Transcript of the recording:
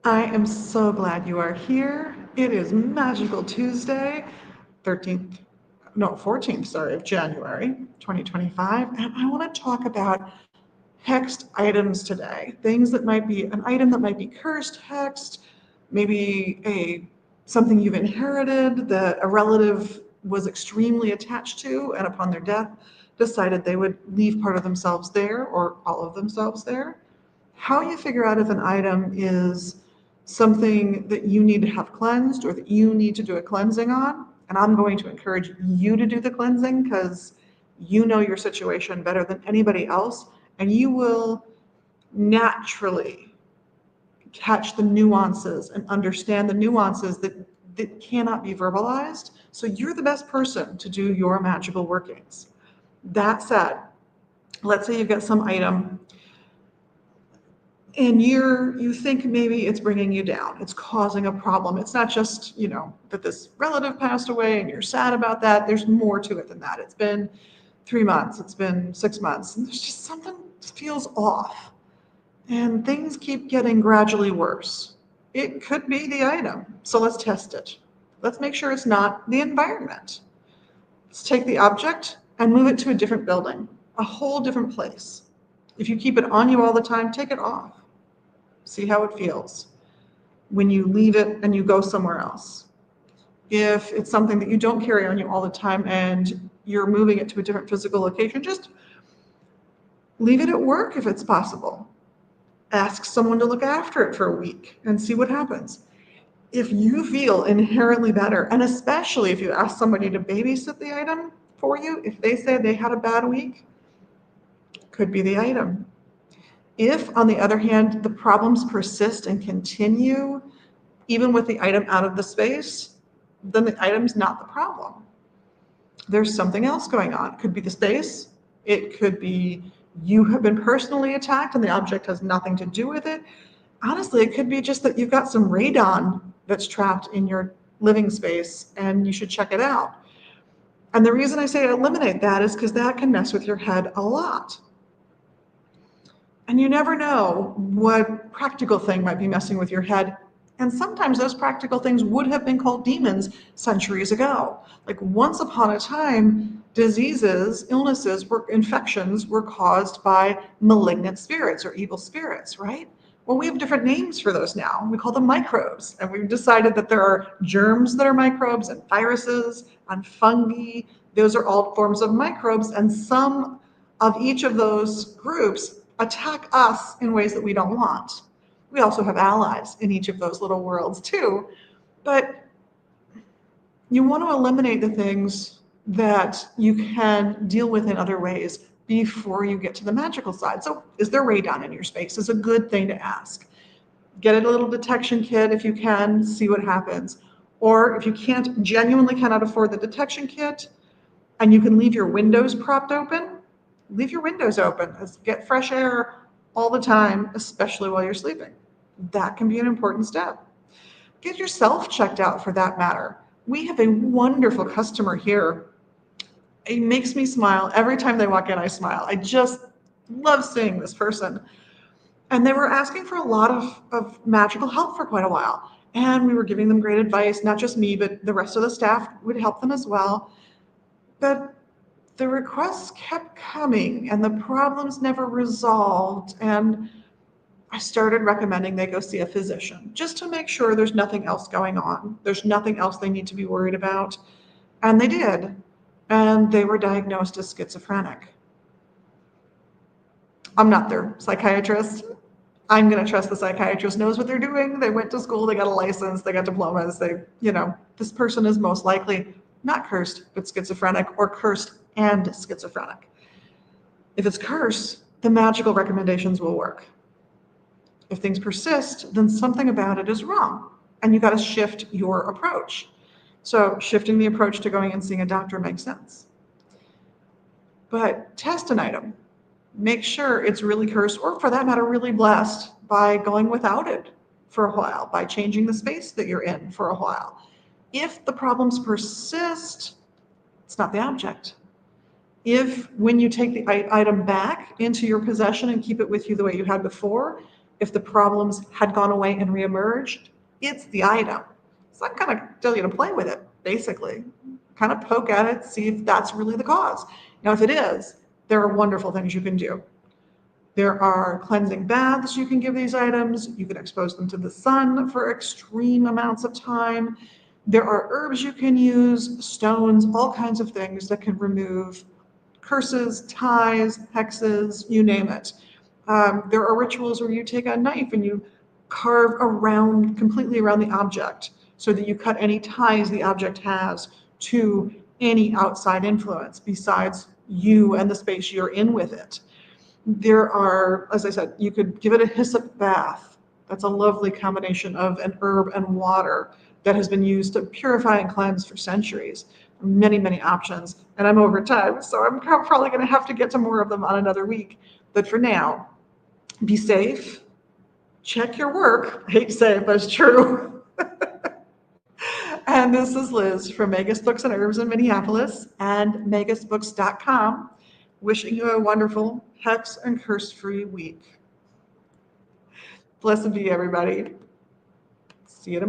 I am so glad you are here. It is Magickal Tuesday, 13th, no, 14th, sorry, of January 2025. And I want to talk about hexed items today. Things that might be an item that might be cursed, hexed, maybe something you've inherited that a relative was extremely attached to, and upon their death decided they would leave part of themselves there or all of themselves there. How you figure out if an item is something that you need to have cleansed or that you need to do a cleansing on. And I'm going to encourage you to do the cleansing because you know your situation better than anybody else. And you will naturally catch the nuances and understand the nuances that cannot be verbalized. So you're the best person to do your magical workings. That said, let's say you've got some item and you think maybe it's bringing you down, it's causing a problem. It's not just, that this relative passed away and you're sad about that. There's more to it than that. It's been 3 months, it's been 6 months, and there's just something feels off. And things keep getting gradually worse. It could be the item. So let's test it. Let's make sure it's not the environment. Let's take the object and move it to a different building, a whole different place. If you keep it on you all the time, take it off. See how it feels when you leave it and you go somewhere else. If it's something that you don't carry on you all the time and you're moving it to a different physical location, just leave it at work if it's possible. Ask someone to look after it for a week and see what happens. If you feel inherently better, and especially if you ask somebody to babysit the item for you, if they say they had a bad week, could be the item. If, on the other hand, the problems persist and continue, even with the item out of the space, then the item's not the problem. There's something else going on. It could be the space. It could be you have been personally attacked and the object has nothing to do with it. Honestly, it could be just that you've got some radon that's trapped in your living space and you should check it out. And the reason I say eliminate that is because that can mess with your head a lot. And you never know what practical thing might be messing with your head. And sometimes those practical things would have been called demons centuries ago. Like once upon a time, diseases, illnesses, infections were caused by malignant spirits or evil spirits, right? Well, we have different names for those now. We call them microbes. And we've decided that there are germs that are microbes and viruses and fungi. Those are all forms of microbes. And some of each of those groups attack us in ways that we don't want. We also have allies in each of those little worlds too, but you want to eliminate the things that you can deal with in other ways before you get to the magical side. So is there radon in your space? Is a good thing to ask. Get a little detection kit if you can, see what happens. Or if you genuinely cannot afford the detection kit and you can leave your windows propped open, leave your windows open. Get fresh air all the time, especially while you're sleeping. That can be an important step. Get yourself checked out for that matter. We have a wonderful customer here. It makes me smile. Every time they walk in, I smile. I just love seeing this person. And they were asking for a lot of magical help for quite a while. And we were giving them great advice, not just me, but the rest of the staff would help them as well. But the requests kept coming and the problems never resolved. And I started recommending they go see a physician just to make sure there's nothing else going on. There's nothing else they need to be worried about. And they did. And they were diagnosed as schizophrenic. I'm not their psychiatrist. I'm going to trust the psychiatrist knows what they're doing. They went to school, they got a license, they got diplomas. This person is most likely not cursed, but schizophrenic, or cursed and schizophrenic. If it's cursed, the magical recommendations will work. If things persist, then something about it is wrong, and you got to shift your approach. So shifting the approach to going and seeing a doctor makes sense. But test an item. Make sure it's really cursed, or for that matter, really blessed, by going without it for a while, by changing the space that you're in for a while. If the problems persist, it's not the object. If when you take the item back into your possession and keep it with you the way you had before, If the problems had gone away and reemerged, it's the item. So I'm kind of telling you to play with it, basically. Kind of poke at it, see if that's really the cause. Now, if it is, there are wonderful things you can do. There are cleansing baths you can give these items. You can expose them to the sun for extreme amounts of time. There are herbs you can use, stones, all kinds of things that can remove curses, ties, hexes, you name it. There are rituals where you take a knife and you carve around, completely around the object, so that you cut any ties the object has to any outside influence besides you and the space you're in with it. There are, as I said, you could give it a hyssop bath. That's a lovely combination of an herb and water that has been used to purify and cleanse for centuries. Many, many options. And I'm over time, so I'm probably going to have to get to more of them on another week. But for now, be safe. Check your work. I hate to say it, but it's true. And this is Liz from Magus Books and Herbs in Minneapolis and magusbooks.com, wishing you a wonderful Hex and Curse-free week. Blessed be everybody.